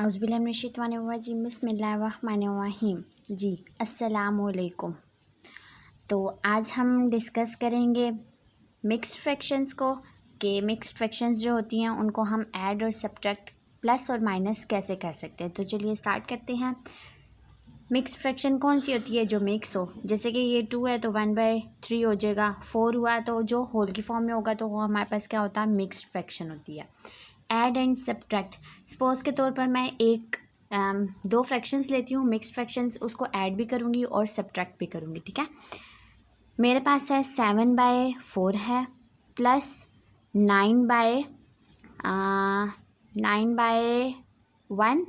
औज़ुबिल्लाहिमिनश्शैतानिर्रजीम बिस्मिल्लाहिर्रहमानिर्रहीम। जी अस्सलामुअलैकुम। तो आज हम डिस्कस करेंगे मिक्स्ड फ्रैक्शंस को, कि मिक्स्ड फ्रैक्शंस जो होती हैं उनको हम ऐड और सब्ट्रैक्ट, प्लस और माइनस कैसे कर सकते हैं। तो चलिए स्टार्ट करते हैं। मिक्स्ड फ्रैक्शन कौन सी होती है? जो मिक्स हो। जैसे कि ये 2 है तो 1/3 हो जाएगा। 4 हुआ तो जो होल की फॉर्म में होगा तो वो हमारे पास क्या होता है? मिक्स्ड फ्रैक्शन होती है। ऐड एंड सब्ट्रैक्ट, सपोज़ के तौर पर मैं दो फ्रैक्शंस लेती हूँ मिक्स्ड फ्रैक्शंस, उसको ऐड भी करूँगी और सब्ट्रैक्ट भी करूँगी। ठीक है, मेरे पास है 7/4 है प्लस 9/1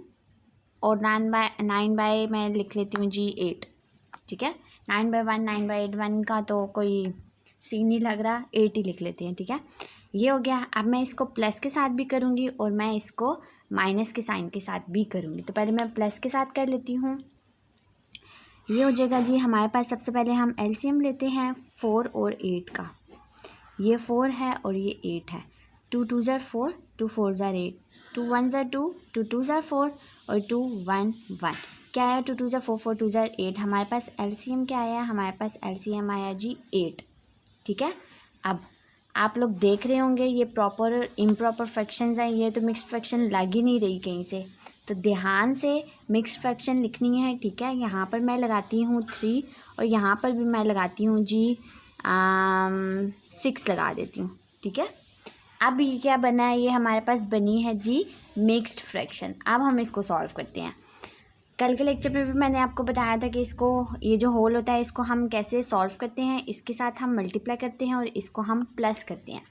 और 9 बाय मैं लिख लेती हूँ जी 8। ठीक है, 9/1 9/8 1 का तो कोई सीन नहीं लग रहा, 8 ही लिख लेती हैं। ठीक है, ये हो गया। अब मैं इसको प्लस के साथ भी करूँगी और मैं इसको माइनस के साइन के साथ भी करूँगी। तो पहले मैं प्लस के साथ कर लेती हूँ। ये हो जाएगा जी हमारे पास। सबसे पहले हम एलसीएम लेते हैं 4 और 8 का। ये 4 है और ये 8 है। 2 2 ज़ार 4, 2 4 ज़ार 8, 2 1 ज़ार 2, 2 2 ज़ार 4 और 2 1 1। क्या आया? 2 2 ज़ार 4, 4 2 ज़ार 8। हमारे पास एलसीएम क्या आया? हमारे पास एलसीएम आया जी 8। ठीक है, अब आप लोग देख रहे होंगे ये प्रॉपर इम्प्रॉपर फ्रैक्शंस हैं, ये तो मिक्स्ड फ्रैक्शन लग ही नहीं रही कहीं से। तो ध्यान से मिक्स्ड फ्रैक्शन लिखनी है। ठीक है, यहाँ पर मैं लगाती हूँ 3 और यहाँ पर भी मैं लगाती हूँ जी 6 लगा देती हूँ। ठीक है, अब ये क्या बना है? ये हमारे पास बनी है जी मिक्स्ड फ्रैक्शन। अब हम इसको सॉल्व करते हैं। कल के लेक्चर में भी मैंने आपको बताया था कि इसको, ये जो होल होता है इसको हम कैसे सॉल्व करते हैं। इसके साथ हम मल्टीप्लाई करते हैं और इसको हम प्लस करते हैं।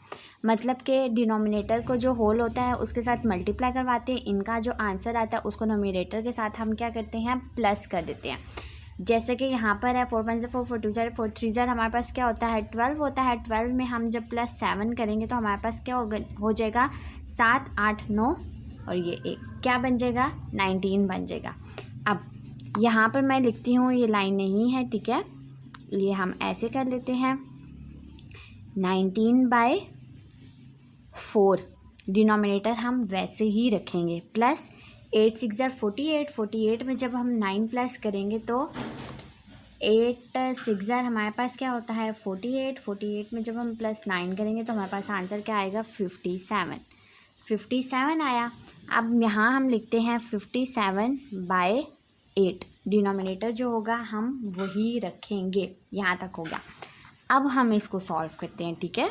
मतलब कि डिनोमिनेटर को जो होल होता है उसके साथ मल्टीप्लाई करवाते हैं। इनका जो आंसर आता है उसको नोमिनेटर के साथ हम क्या करते हैं? प्लस कर देते हैं। जैसे कि यहाँ पर है 4 1 4, 4 2 4 3 हमारे पास क्या होता है? 12 होता है। 12 में हम जब +7 करेंगे तो हमारे पास क्या हो जाएगा? 7 8 9 और ये 1 क्या बन जाएगा? 19 बन जाएगा। अब यहाँ पर मैं लिखती हूँ, ये लाइन नहीं है। ठीक है, ये हम ऐसे कर लेते हैं। 19/4 डिनोमिनेटर हम वैसे ही रखेंगे, प्लस 8 6 ज़ार 48। 48 में जब हम 9 प्लस करेंगे तो 8 6 ज़ार हमारे पास क्या होता है? 48। 48 में जब हम +9 करेंगे तो हमारे पास आंसर क्या आएगा? 57 आया। अब यहाँ हम लिखते हैं 57/8। डिनोमिनेटर जो होगा हम वही रखेंगे। यहाँ तक हो गया। अब हम इसको सॉल्व करते हैं। ठीक है,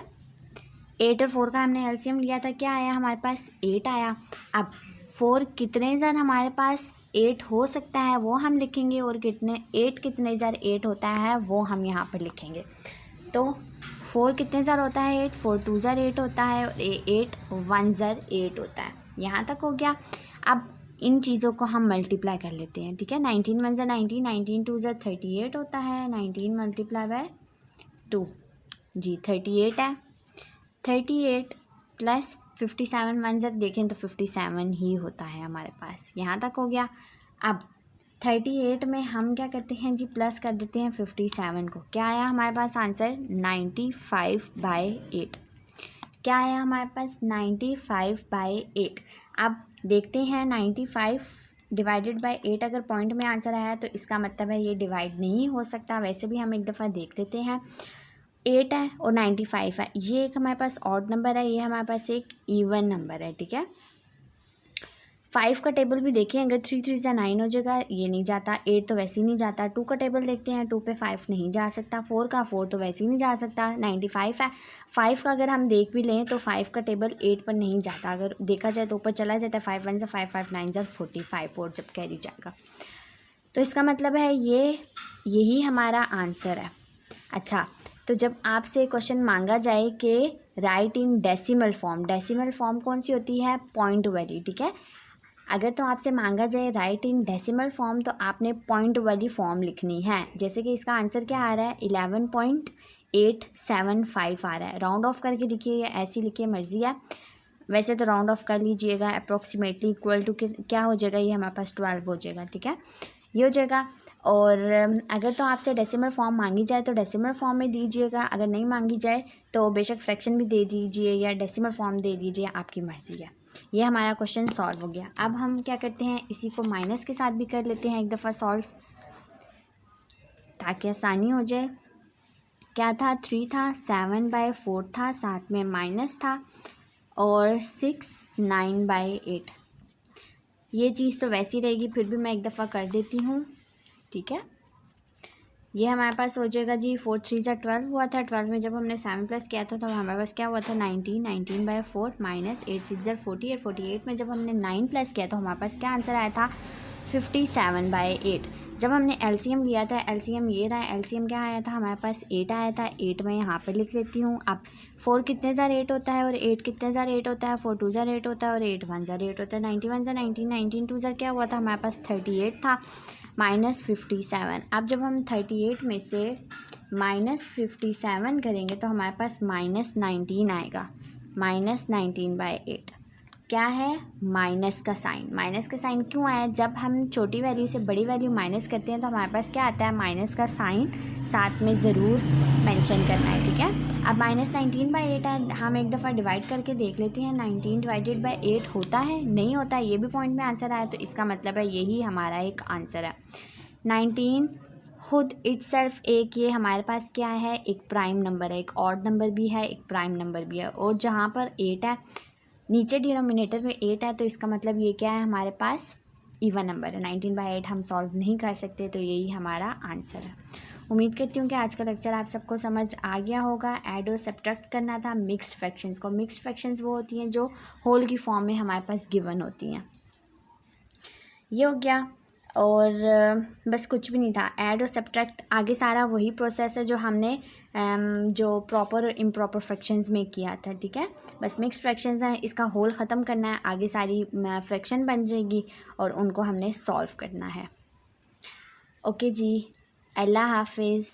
8 और 4 का हमने एलसीएम लिया था, क्या आया हमारे पास? 8 आया। अब 4 कितने ज़र हमारे पास 8 हो सकता है वो हम लिखेंगे, और 8 कितने ज़र 8 होता है वो हम यहाँ पर लिखेंगे। तो 4 कितने ज़र होता है? 8। 4 2 ज़र 8 होता है और 8 1 ज़र 8 होता है। यहाँ तक हो गया। अब इन चीज़ों को हम मल्टीप्लाई कर लेते हैं। ठीक है, 19 1 ज़र 19, 19 2 ज़र 38 होता है। 19 × 2 जी 38 है। 38 प्लस 57 1 ज़र देखें तो 57 ही होता है हमारे पास। यहाँ तक हो गया। अब 38 में हम क्या करते हैं जी? प्लस कर देते हैं 57 को। क्या आया हमारे पास आंसर? 95/8। क्या आया हमारे पास? 95/8। अब देखते हैं 95 डिवाइडेड बाय 8 अगर पॉइंट में आंसर आया तो इसका मतलब है ये डिवाइड नहीं हो सकता। वैसे भी हम एक दफ़ा देख लेते हैं। 8 है और 95 है, ये एक हमारे पास ऑड नंबर है, ये हमारे पास एक इवन नंबर है। ठीक है, 5 का टेबल भी देखें, अगर 3 3 ज़ा 9 हो जाएगा, ये नहीं जाता। 8 तो वैसे ही नहीं जाता। 2 का टेबल देखते हैं, 2 पे 5 नहीं जा सकता। 4 का 4 तो वैसे ही नहीं जा सकता। 95 है। 5 का अगर हम देख भी लें तो 5 का टेबल 8 पर नहीं जाता। अगर देखा जाए तो ऊपर चला जाता है। 5 1 ज़ा 5, 5 9 ज़ा 45 और जब कैरी जाएगा तो इसका मतलब है यही हमारा आंसर है। अच्छा, तो जब आपसे क्वेश्चन मांगा जाए कि right in decimal form, decimal form कौन सी होती है? पॉइंट वाली। ठीक है, अगर तो आपसे मांगा जाए राइट इन डेसिमल फॉर्म तो आपने पॉइंट वाली फॉर्म लिखनी है। जैसे कि इसका आंसर क्या आ रहा है? 11.875 आ रहा है। राउंड ऑफ करके लिखिए या ऐसी लिखिए, मर्ज़ी है। वैसे तो राउंड ऑफ कर लीजिएगा। अप्रॉक्सीमेटली इक्वल टू क्या हो जाएगा? ये हमारे पास 12 हो जाएगा। ठीक है, ये हो जाएगा। और अगर तो आपसे डेसिमल फॉर्म मांगी जाए तो डेसिमल फॉर्म में दीजिएगा। अगर नहीं मांगी जाए तो बेशक फ्रैक्शन भी दे दीजिए या डेसिमल फॉर्म दे दीजिए, आपकी मर्ज़ी है। ये हमारा क्वेश्चन सॉल्व हो गया। अब हम क्या करते हैं, इसी को माइनस के साथ भी कर लेते हैं एक दफ़ा सॉल्व, ताकि आसानी हो जाए। क्या था, 3 था, 7/4 था, साथ में माइनस था, और 6 9/8। ये चीज़ तो वैसी रहेगी, फिर भी मैं एक दफ़ा कर देती हूँ, ठीक है। ये हमारे पास हो जाएगा जी 4 3 ज़ा 12 हुआ था। 12 में जब हमने 7 प्लस किया था तो हमारे पास क्या हुआ था, 19 19/4 माइनस 8 6 ज़ा 48। 48 में जब हमने 9 प्लस किया तो हमारे पास क्या आंसर आया था, 57/8। जब हमने एलसीएम लिया था, एलसीएम ये रहा, एलसीएम क्या आया था हमारे पास, 8 आया था। 8 मैं यहाँ पे लिख लेती हूँ। अब 4 कितने ज़ा 8 होता है और 8 कितने ज़ा 8 होता है, 4 2 ज़ा 8 होता है और 8 1 ज़ा 8 होता है। 91 ज़ा 19, 19 2 ज़ा क्या हुआ था हमारे पास, 38 था, माइनस 57। अब जब हम 38 में से माइनस 57 करेंगे तो हमारे पास माइनस 19 आएगा। माइनस 19/8 क्या है, माइनस का साइन। माइनस का साइन क्यों आया, जब हम छोटी वैल्यू से बड़ी वैल्यू माइनस करते हैं तो हमारे पास क्या आता है, माइनस का साइन साथ में ज़रूर मेंशन करना है, ठीक है। अब माइनस 19/8 है, हम एक दफ़ा डिवाइड करके देख लेते हैं। 19/8 होता है, नहीं होता, ये भी पॉइंट में आंसर आया, तो इसका मतलब है यही हमारा एक आंसर है। 19 खुद इटसेल्फ एक, ये हमारे पास क्या है, एक प्राइम नंबर है, एक ऑड नंबर भी है, एक प्राइम नंबर भी है। और जहाँ पर 8 है, नीचे डिनोमिनेटर में 8 है, तो इसका मतलब ये क्या है, हमारे पास इवन नंबर है। 19/8 हम सॉल्व नहीं कर सकते, तो यही हमारा आंसर है। उम्मीद करती हूँ कि आज का लेक्चर आप सबको समझ आ गया होगा। ऐड और सब्ट्रैक्ट करना था मिक्स्ड फ्रैक्शंस को। मिक्स्ड फ्रैक्शंस वो होती हैं जो होल की फॉर्म में हमारे पास गिवन होती हैं। ये हो गया, और बस कुछ भी नहीं था। ऐड और सब्ट्रैक्ट आगे सारा वही प्रोसेस है जो हमने जो प्रॉपर और इम्प्रॉपर फ्रैक्शंस में किया था, ठीक है। बस मिक्स फ्रैक्शंस हैं, इसका होल ख़त्म करना है, आगे सारी फ्रैक्शन बन जाएगी और उनको हमने सॉल्व करना है। ओके जी, अल्लाह हाफिज़।